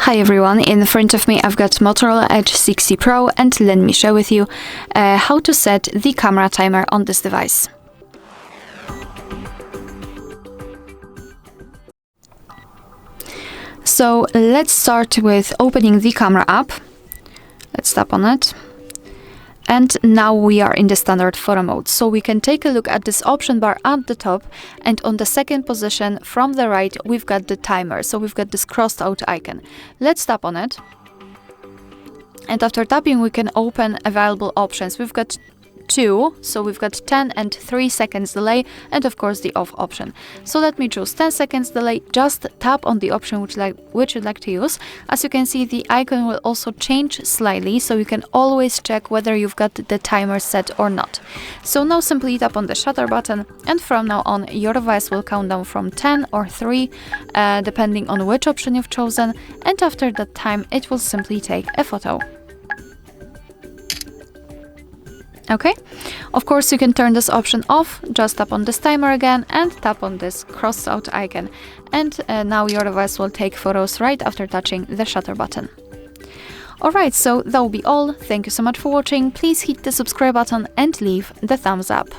Hi everyone, in front of me I've got Motorola Edge 60 Pro and let me share with you how to set the camera timer on this device. So let's start with opening the camera app. Let's tap on it. And now we are in the standard photo mode. So we can take a look at this option bar at the top, and on the second position from the right we've got the timer. So we've got this crossed out icon. Let's tap on it. And after tapping we can open available options. We've got two, so we've got 10 and 3 seconds delay, and of course the off option. So let me choose 10 seconds delay. Just tap on the option which you'd like to use. As you can see, the icon will also change slightly, so you can always check whether you've got the timer set or not. So now simply tap on the shutter button, and from now on your device will count down from 10 or 3 depending on which option you've chosen, and after that time it will simply take a photo. Okay, of course you can turn this option off. Just tap on this timer again and tap on this crossed out icon, and now your device will take photos right after touching the shutter button. Alright, so that will be all. Thank you so much for watching. Please hit the subscribe button and leave the thumbs up.